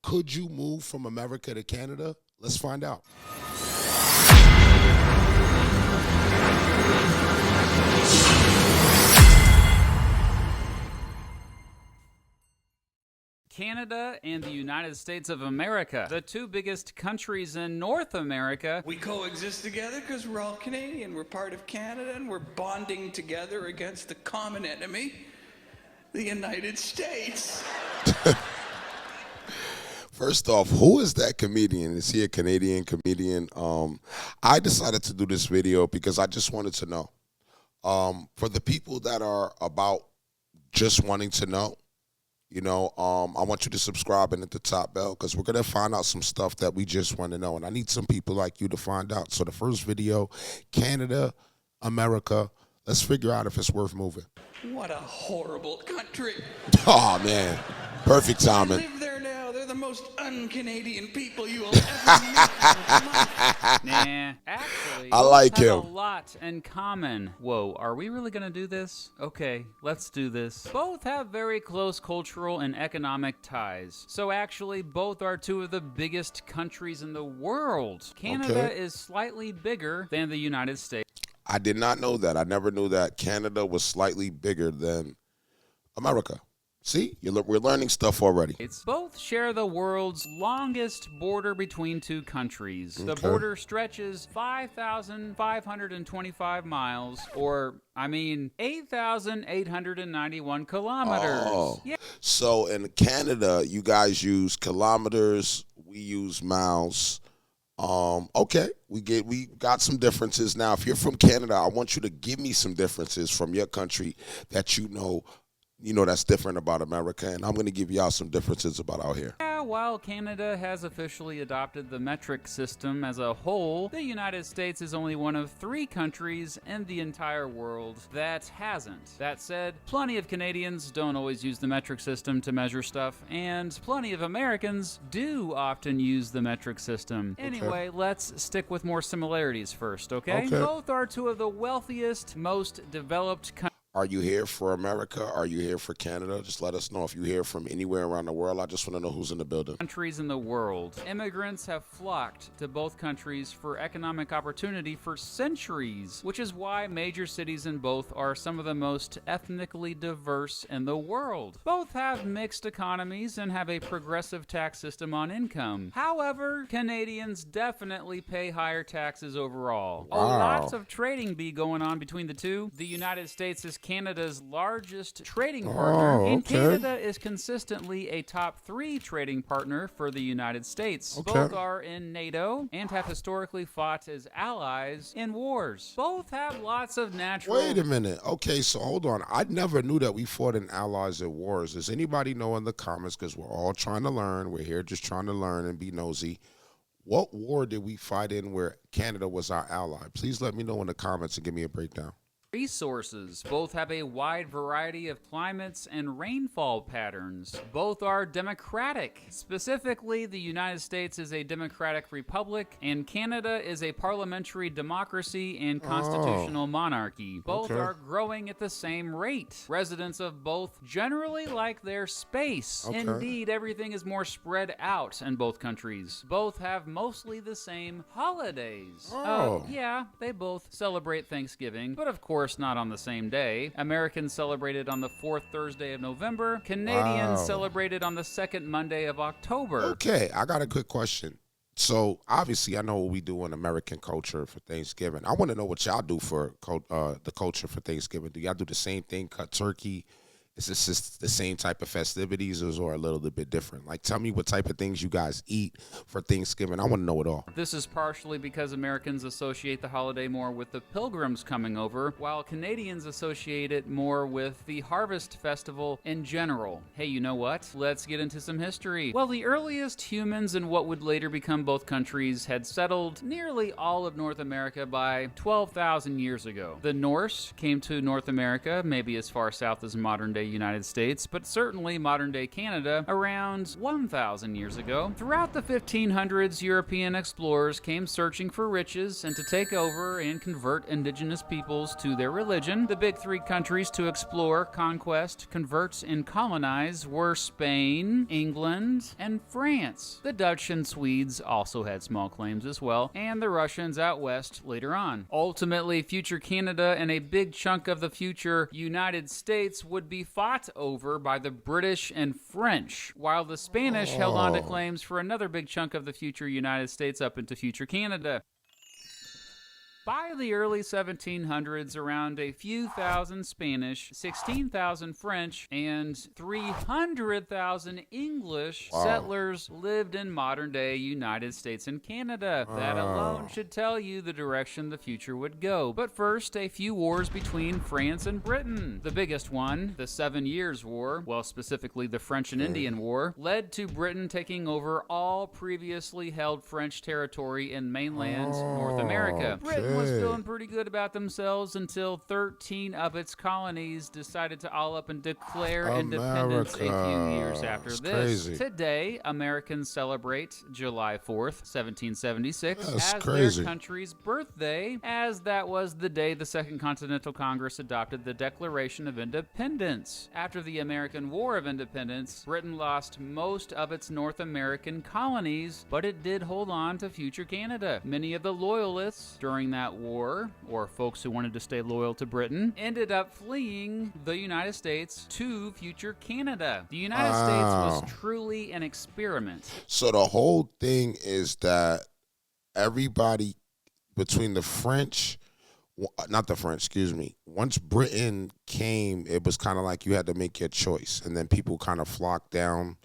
Could you move from America to Canada? Let's find out. Canada and the United States of America, the two biggest countries in North America. We coexist together because we're all Canadian. We're part of Canada, and we're bonding together against the common enemy, the United States. First off, who is that comedian? Is he a Canadian comedian? I decided to do this video because I just wanted to know. For the people that are about just wanting to know, I want you to subscribe and hit the top bell because we're going to find out some stuff that we just want to know. And I need some people like you to find out. So the first video, Canada, America, let's figure out if it's worth moving. What a horrible country. Oh, man. Perfect timing. I live there now. They're the most un-Canadian people you will ever meet. Nah, actually, I like have him. a lot in common. Whoa, are we really gonna do this? Okay, let's do this. Both have very close cultural and economic ties. So actually, both are two of the biggest countries in the world. Canada is slightly bigger than the United States. I did not know that. I never knew that Canada was slightly bigger than America. See, we're learning stuff already. Both share the world's longest border between two countries. The border stretches 5,525 miles, or, 8,891 kilometers. Oh. Yeah. So in Canada, you guys use kilometers, we use miles. Okay, we got some differences. Now, if you're from Canada, I want you to give me some differences from your country that you know that's different about America, and I'm going to give y'all some differences about out here. Yeah, while Canada has officially adopted the metric system as a whole, the United States is only one of 3 countries in the entire world that hasn't. That said, plenty of Canadians don't always use the metric system to measure stuff, and plenty of Americans do often use the metric system. Anyway, let's stick with more similarities first, okay? Both are two of the wealthiest, most developed countries. Are you here for America? Are you here for Canada? Just let us know if you're here from anywhere around the world. I just want to know who's in the building. Countries in the world. Immigrants have flocked to both countries for economic opportunity for centuries, which is why major cities in both are some of the most ethnically diverse in the world. Both have mixed economies and have a progressive tax system on income. However, Canadians definitely pay higher taxes overall. Lots of trading be going on between the two. The United States is Canada's largest trading partner, and Canada is consistently a top 3 trading partner for the United States. Both are in NATO and have historically fought as allies in wars. Both have lots of natural... Wait a minute. Okay, so hold on. I never knew that we fought in allies at wars. Does anybody know in the comments, because we're all trying to learn. We're here just trying to learn and be nosy. What war did we fight in where Canada was our ally? Please let me know in the comments and give me a breakdown. Resources. Both have a wide variety of climates and rainfall patterns. Both are democratic. Specifically, the United States is a democratic republic, and Canada is a parliamentary democracy and constitutional monarchy. Both are growing at the same rate. Residents of both generally like their space. Indeed, everything is more spread out in both countries. Both have mostly the same holidays. Yeah, they both celebrate Thanksgiving, but of course not on the same day. Americans celebrated on the 4th Thursday of November. Canadians celebrated on the 2nd Monday of October. Okay, I got a good question. So, obviously, I know what we do in American culture for Thanksgiving. I want to know what y'all do for the culture for Thanksgiving. Do y'all do the same thing, cut turkey? Is this just the same type of festivities or a little bit different? Like, tell me what type of things you guys eat for Thanksgiving. I want to know it all. This is partially because Americans associate the holiday more with the pilgrims coming over, while Canadians associate it more with the harvest festival in general. Hey, you know what? Let's get into some history. Well, the earliest humans in what would later become both countries had settled nearly all of North America by 12,000 years ago. The Norse came to North America, maybe as far south as modern-day United States, but certainly modern-day Canada, around 1,000 years ago. Throughout the 1500s, European explorers came searching for riches and to take over and convert indigenous peoples to their religion. The big three countries to explore, conquest, convert, and colonize were Spain, England, and France. The Dutch and Swedes also had small claims as well, and the Russians out west later on. Ultimately, future Canada and a big chunk of the future United States would be fought over by the British and French, while the Spanish held on to claims for another big chunk of the future United States up into future Canada. By the early 1700s, around a few thousand Spanish, 16,000 French, and 300,000 English settlers lived in modern-day United States and Canada. That alone should tell you the direction the future would go. But first, a few wars between France and Britain. The biggest one, the 7 Years' War, well, specifically the French and Indian War, led to Britain taking over all previously held French territory in mainland North America. Britain was feeling pretty good about themselves until 13 of its colonies decided to all up and declare independence a few years after this. Crazy. Today, Americans celebrate July 4th, 1776 as crazy. their country's birthday, as that was the day the Second Continental Congress adopted the Declaration of Independence. After the American War of Independence, Britain lost most of its North American colonies, but it did hold on to future Canada. Many of the loyalists during that war, or folks who wanted to stay loyal to Britain, ended up fleeing the United States to future Canada. The United States was truly an experiment. So the whole thing is that everybody between the French, not the French, excuse me, once Britain came, it was kind of like you had to make your choice, and then people kind of flocked down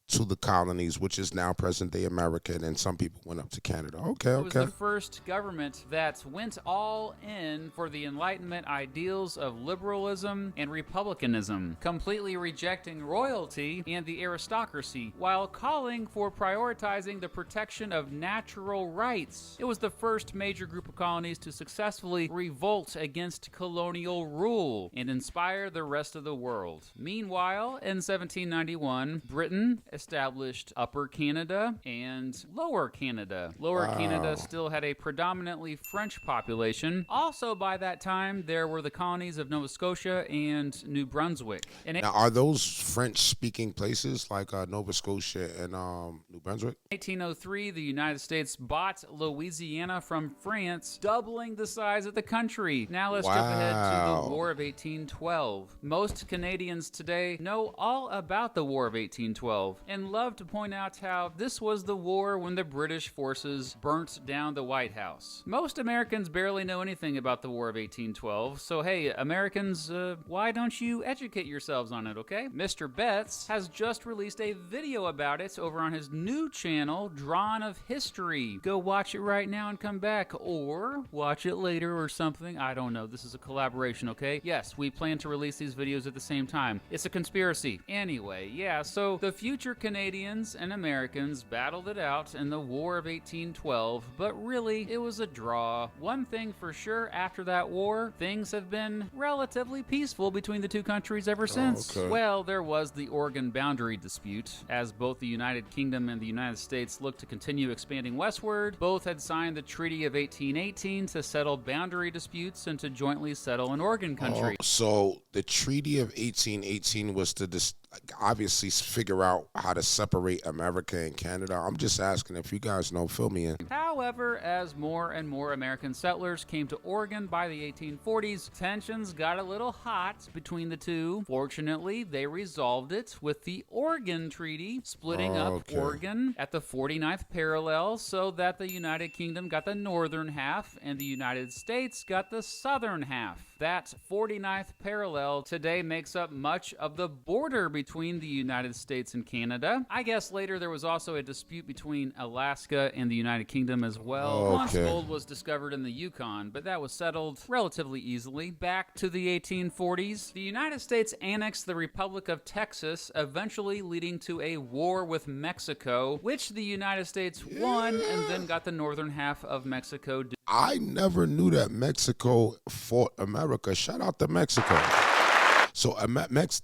to the colonies, which is now present-day America, and then some people went up to Canada. Okay. It was the first government that went all in for the Enlightenment ideals of liberalism and republicanism, completely rejecting royalty and the aristocracy, while calling for prioritizing the protection of natural rights. It was the first major group of colonies to successfully revolt against colonial rule and inspire the rest of the world. Meanwhile, in 1791, Britain established Upper Canada and Lower Canada. Lower Canada still had a predominantly French population. Also by that time, there were the colonies of Nova Scotia and New Brunswick. Now, are those French-speaking places like Nova Scotia and New Brunswick? In 1803, the United States bought Louisiana from France, doubling the size of the country. Now let's jump ahead to the War of 1812. Most Canadians today know all about the War of 1812. And love to point out how this was the war when the British forces burnt down the White House. Most Americans barely know anything about the War of 1812, so hey, Americans, why don't you educate yourselves on it, okay? Mr. Betts has just released a video about it over on his new channel, Drawn of History. Go watch it right now and come back, or watch it later or something. I don't know. This is a collaboration, okay? Yes, we plan to release these videos at the same time. It's a conspiracy. Anyway, yeah, so the future Canadians and Americans battled it out in the War of 1812, but really, it was a draw. One thing for sure, after that war, things have been relatively peaceful between the two countries ever since. Well, there was the Oregon boundary dispute. As both the United Kingdom and the United States looked to continue expanding westward, both had signed the Treaty of 1818 to settle boundary disputes and to jointly settle an Oregon country. So the Treaty of 1818 was to obviously figure out how to separate America and Canada. I'm just asking if you guys know, fill me in. However, as more and more American settlers came to Oregon by the 1840s, tensions got a little hot between the two. Fortunately, they resolved it with the Oregon Treaty, splitting up Oregon at the 49th parallel so that the United Kingdom got the northern half and the United States got the southern half. That 49th parallel today makes up much of the border between the United States and Canada. I guess later there was also a dispute between Alaska and the United Kingdom as well. Once gold was discovered in the Yukon, but that was settled relatively easily. Back to the 1840s, the United States annexed the Republic of Texas, eventually leading to a war with Mexico, which the United States won and then got the northern half of Mexico. I never knew that Mexico fought America. Shout out to Mexico. So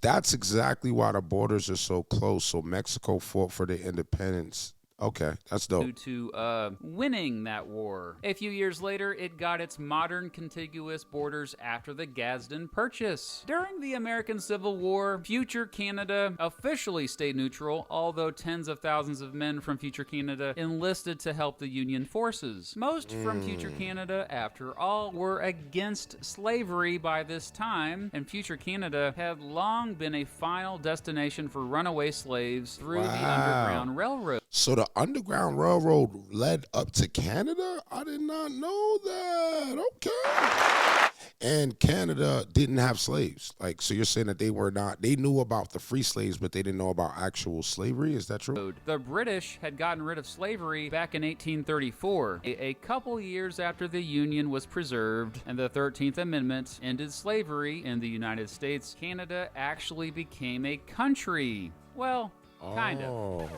that's exactly why the borders are so close. So Mexico fought for their independence. Okay, that's dope. Due to winning that war. A few years later, it got its modern contiguous borders after the Gadsden Purchase. During the American Civil War, future Canada officially stayed neutral, although tens of thousands of men from future Canada enlisted to help the Union forces. Most from future Canada, after all, were against slavery by this time, and future Canada had long been a final destination for runaway slaves through the Underground Railroad. So the Underground Railroad led up to Canada? I did not know that. Okay. And Canada didn't have slaves. Like, so you're saying that they knew about the free slaves, but they didn't know about actual slavery? Is that true? The British had gotten rid of slavery back in 1834, a couple years after the Union was preserved and the 13th Amendment ended slavery in the United States. Canada actually became a country. Well, kind of.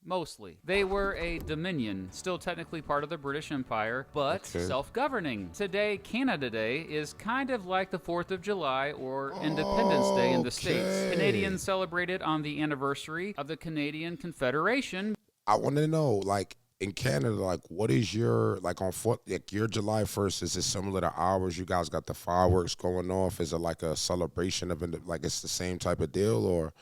Mostly. They were a dominion, still technically part of the British Empire, but self-governing. Today, Canada Day is kind of like the 4th of July or Independence Day in the States. Canadians celebrate it on the anniversary of the Canadian Confederation. I want to know, like, in Canada, like, what is your, like, your July 1st, is it similar to ours? You guys got the fireworks going off? Is it like a celebration of, like, it's the same type of deal, or,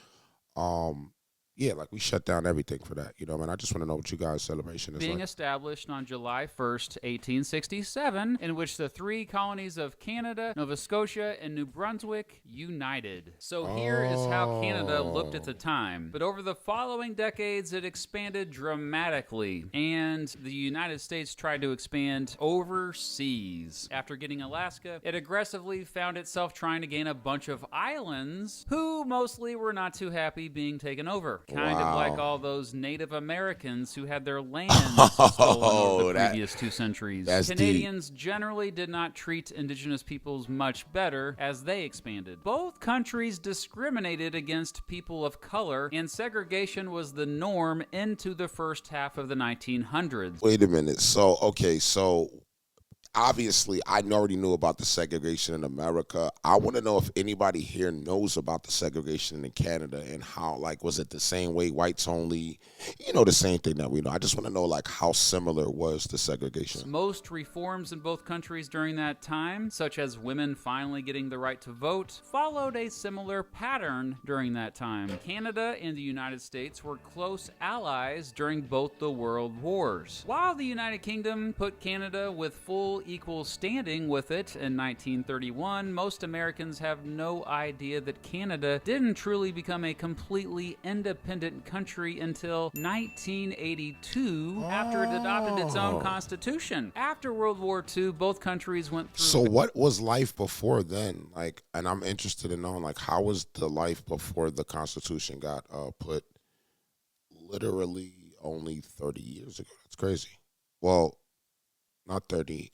yeah, like we shut down everything for that, you know, man. I just want to know what you guys' celebration is being like. Established on July 1st, 1867, in which the 3 colonies of Canada, Nova Scotia, and New Brunswick united. So here is how Canada looked at the time. But over the following decades, it expanded dramatically, and the United States tried to expand overseas. After getting Alaska, it aggressively found itself trying to gain a bunch of islands who mostly were not too happy being taken over. Kind of like all those Native Americans who had their lands stolen over the previous 2 centuries. Canadians generally did not treat indigenous peoples much better as they expanded. Both countries discriminated against people of color, and segregation was the norm into the first half of the 1900s. Wait a minute. So, okay, so obviously, I already knew about the segregation in America. I want to know if anybody here knows about the segregation in Canada and how, like, was it the same way, whites only, you know, the same thing that we know. I just want to know, like, how similar was the segregation. Most reforms in both countries during that time, such as women finally getting the right to vote, followed a similar pattern during that time. Canada and the United States were close allies during both the world wars. While the United Kingdom put Canada with full equal standing with it in 1931, most Americans have no idea that Canada didn't truly become a completely independent country until 1982, after it adopted its own constitution. After World War II, both countries went through... So what was life before then? Like, and I'm interested in knowing, like, how was the life before the Constitution got put literally only 30 years ago? That's crazy. Well, not 30,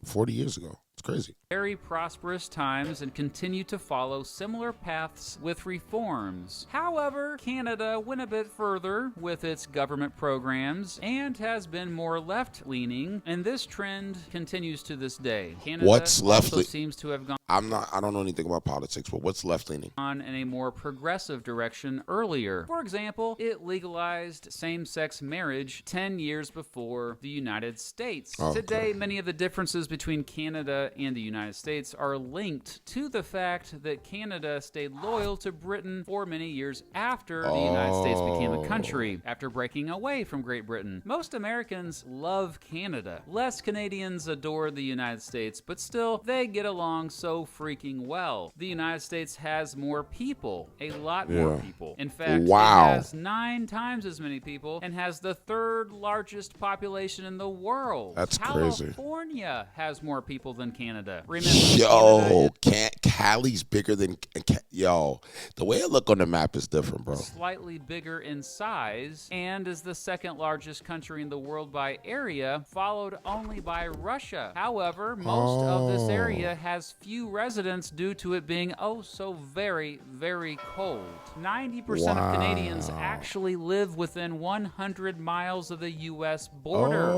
40 years ago. It's crazy. Very prosperous times and continue to follow similar paths with reforms. However, Canada went a bit further with its government programs and has been more left-leaning, and this trend continues to this day. Canada also seems to have gone... I don't know anything about politics, but what's left-leaning? ...on in a more progressive direction earlier. For example, it legalized same-sex marriage 10 years before the United States. Today, many of the differences between Canada and the United States are linked to the fact that Canada stayed loyal to Britain for many years after the United States became a country, after breaking away from Great Britain. Most Americans love Canada. Less Canadians adore the United States, but still, they get along so freaking well. The United States has more people, a lot more people. In fact, it has 9 times as many people and has the 3rd largest population in the world. That's crazy. California has more people than Canada. Remember, Cali's bigger than... the way I look on the map is different, bro. Slightly bigger in size and is the 2nd largest country in the world by area, followed only by Russia. However, most of this area has few residents due to it being so very, very cold. 90% of Canadians actually live within 100 miles of the U.S. border.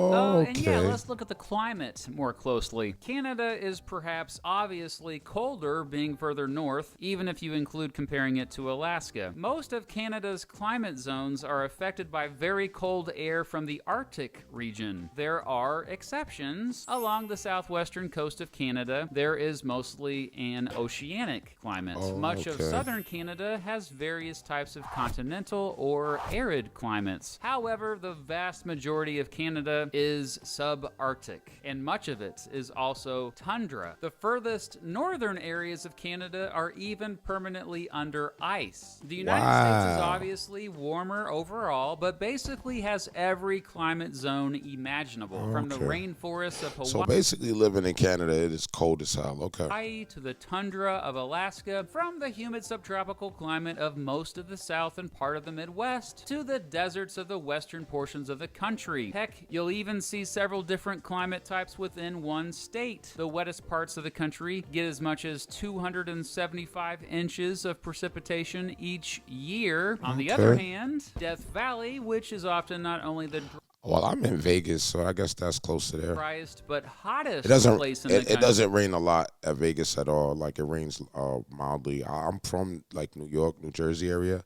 And let's look at the climate more closely. Canada Canada is perhaps obviously colder being further north, even if you include comparing it to Alaska. Most of Canada's climate zones are affected by very cold air from the Arctic region. There are exceptions. Along the southwestern coast of Canada, there is mostly an oceanic climate. Much of southern Canada has various types of continental or arid climates. However, the vast majority of Canada is subarctic, and much of it is also tundra. The furthest northern areas of Canada are even permanently under ice. The United States is obviously warmer overall, but basically has every climate zone imaginable, from the rainforests of Hawaii. So basically living in Canada, it is cold as hell. Okay. To the tundra of Alaska, from the humid subtropical climate of most of the South and part of the Midwest, to the deserts of the western portions of the country. Heck, you'll even see several different climate types within one state. The wettest parts of the country get as much as 275 inches of precipitation each year. On the other hand, Death Valley, which is often not only the Well, I'm in Vegas, so I guess that's close to there. driest but hottest It place in the country. doesn't rain a lot at Vegas at all. Like, it rains mildly. I'm from like New York, New Jersey area,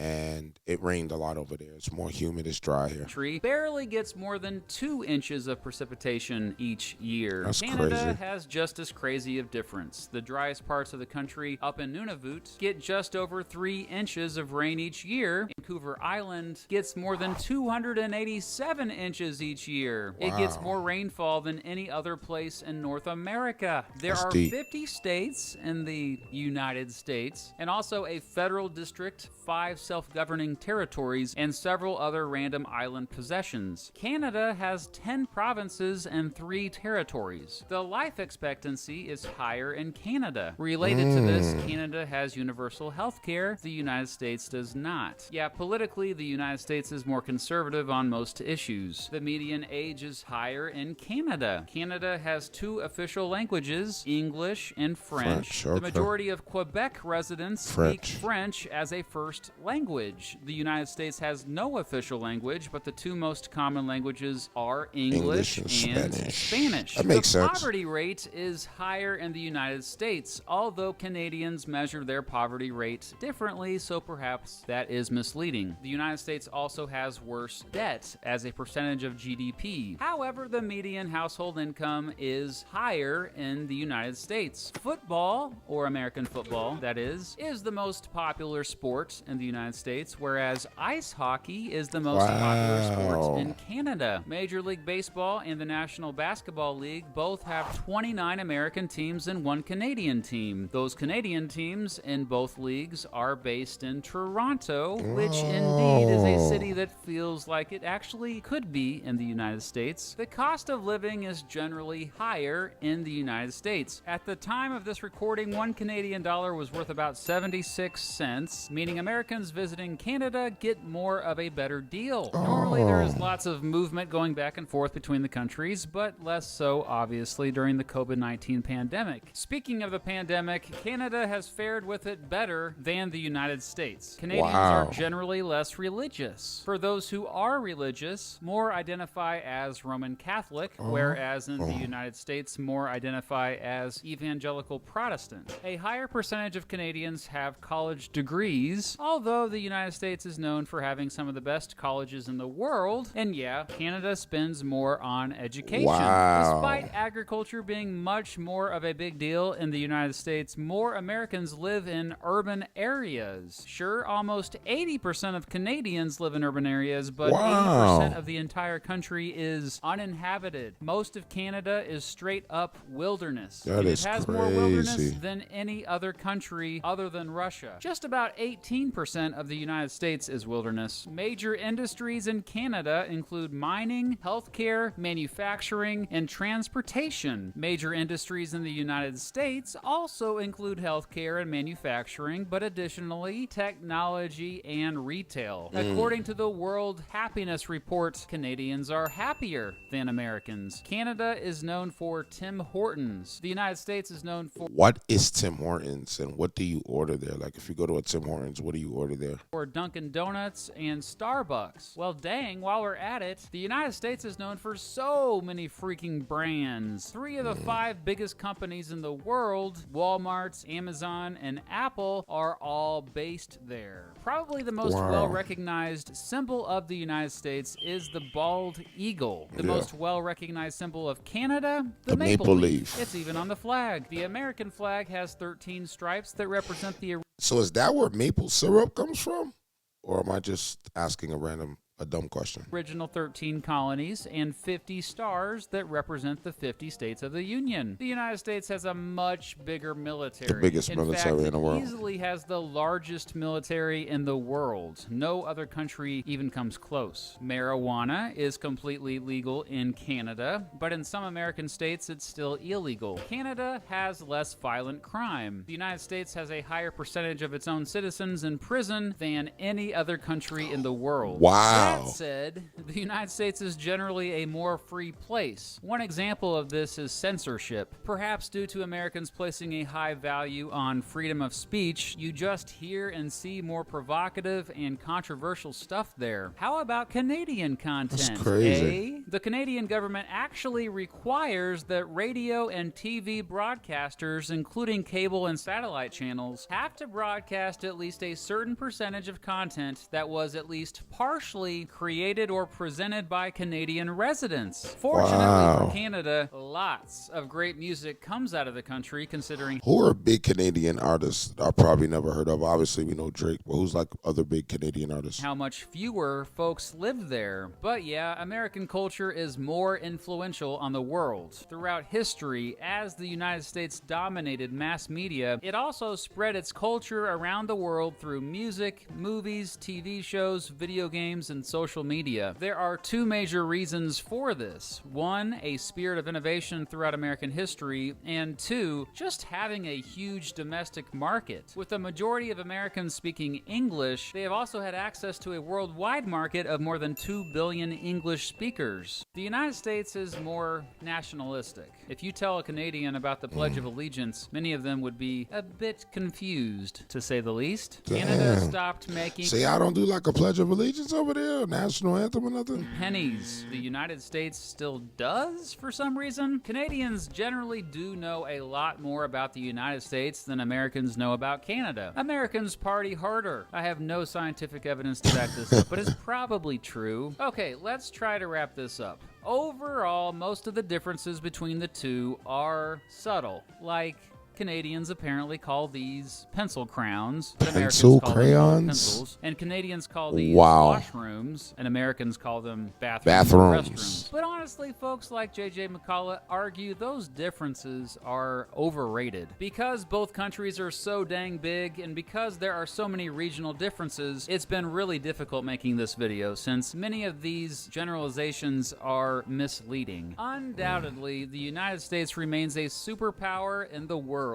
and it rained a lot over there. It's more humid, it's dry here. Tree barely gets more than 2 inches of precipitation each year. That's Canada crazy. has just as crazy of difference. The driest parts of the country up in Nunavut get just over 3 inches of rain each year. Vancouver Island gets more than 287 inches each year. It gets more rainfall than any other place in North America. There That's are deep. 50 states in the United States, and also a federal district, 5 self-governing territories, and several other random island possessions. Canada has 10 provinces and 3 territories. The life expectancy is higher in Canada. Related to this, Canada has universal health care. The United States does not. Yeah, politically, the United States is more conservative on most issues. The median age is higher in Canada. Canada has 2 official languages, English and French. The majority of Quebec residents speak French as a first language. The United States has no official language, but the 2 most common languages are English and Spanish. That makes sense. The poverty rate is higher in the United States, although Canadians measure their poverty rate differently, so perhaps that is misleading. The United States also has worse debt as a percentage of GDP. However, the median household income is higher in the United States. Football, or American football, that is the most popular sport in the United States, whereas ice hockey is the most popular sport in Canada. Major League Baseball and the National Basketball League both have 29 American teams and 1 Canadian team. Those Canadian teams in both leagues are based in Toronto, which indeed is a city that feels like it actually could be in the United States. The cost of living is generally higher in the United States. At the time of this recording, 1 Canadian dollar was worth about 76 cents, meaning Americans visiting Canada get more of a better deal. Normally there is lots of movement going back and forth between the countries, but less so obviously during the COVID-19 pandemic. Speaking of the pandemic, Canada has fared with it better than the United States. Canadians are generally less religious. For those who are religious, more identify as Roman Catholic, whereas in the United States more identify as Evangelical Protestant. A higher percentage of Canadians have college degrees, although the United States is known for having some of the best colleges in the world, and yeah, Canada spends more on education. Despite agriculture being much more of a big deal in the United States, more Americans live in urban areas. Sure, almost 80% of Canadians live in urban areas, but 80% of the entire country is uninhabited. Most of Canada is straight up wilderness. It has more wilderness than any other country other than Russia. Just about 18% of the United States is wilderness. Major industries in Canada include mining, healthcare, manufacturing, and transportation. Major industries in the United States also include healthcare and manufacturing, but additionally, technology and retail. According to the World Happiness Report, Canadians are happier than Americans. Canada is known for Tim Hortons. The United States is known for... What is Tim Hortons, and what do you order there? Like, if you go to a Tim Hortons, what do you order there. Or Dunkin' Donuts and Starbucks. Well, dang, while we're at it, the United States is known for so many freaking brands. 3 of the 5 biggest companies in the world, Walmart, Amazon, and Apple, are all based there. Probably the most well-recognized symbol of the United States is the bald eagle. The most well-recognized symbol of Canada, the maple leaf. It's even on the flag. The American flag has 13 stripes that represent the... So is that where maple syrup comes from? Or am I just asking a dumb question? Original 13 colonies and 50 stars that represent the 50 states of the Union. The United States has a much bigger military. The biggest military in the world. It easily has the largest military in the world. No other country even comes close. Marijuana is completely legal in Canada, but in some American states it's still illegal. Canada has less violent crime. The United States has a higher percentage of its own citizens in prison than any other country in the world. Wow. That said, the United States is generally a more free place. One example of this is censorship. Perhaps due to Americans placing a high value on freedom of speech, you just hear and see more provocative and controversial stuff there. How about Canadian content? That's crazy. The Canadian government actually requires that radio and TV broadcasters, including cable and satellite channels, have to broadcast at least a certain percentage of content that was at least partially created or presented by Canadian residents. Fortunately for Canada, lots of great music comes out of the country, considering... Who are big Canadian artists I probably never heard of? Obviously, we know Drake, but who's like other big Canadian artists? How much fewer folks live there. But yeah, American culture is more influential on the world. Throughout history, as the United States dominated mass media, it also spread its culture around the world through music, movies, TV shows, video games, and social media. There are 2 major reasons for this. 1, a spirit of innovation throughout American history, and 2, just having a huge domestic market. With the majority of Americans speaking English, they have also had access to a worldwide market of more than 2 billion English speakers. The United States is more nationalistic. If you tell a Canadian about the Pledge of Allegiance, many of them would be a bit confused, to say the least. Damn. Canada stopped making... See, I don't do like a Pledge of Allegiance over there, national anthem or nothing. pennies. The United States still does for some reason. Canadians generally do know a lot more about the United States than Americans know about Canada. Americans party harder. I have no scientific evidence to back this up, but it's probably true. Okay, let's try to wrap this up. Overall, most of the differences between the two are subtle, like Canadians apparently call these pencil crowns, but Americans call them pencils, and Canadians call these washrooms, and Americans call them bathrooms. Restrooms. But honestly, folks like J.J. McCullough argue those differences are overrated. Because both countries are so dang big, and because there are so many regional differences, it's been really difficult making this video, since many of these generalizations are misleading. Undoubtedly, the United States remains a superpower in the world,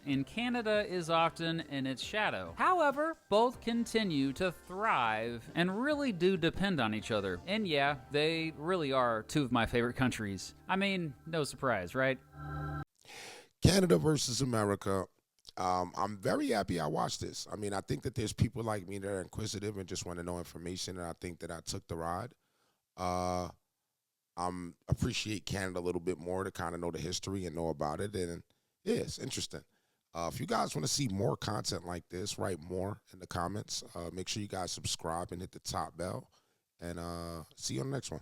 and Canada is often in its shadow. However, both continue to thrive and really do depend on each other. And yeah, they really are 2 of my favorite countries. I mean, no surprise, right? Canada versus America. I'm very happy I watched this. I mean, I think that there's people like me that are inquisitive and just want to know information, and I think that I took the ride. Appreciate Canada a little bit more to kind of know the history and know about it, and yeah, it's interesting. If you guys want to see more content like this, write more in the comments. Make sure you guys subscribe and hit the top bell. And see you on the next one.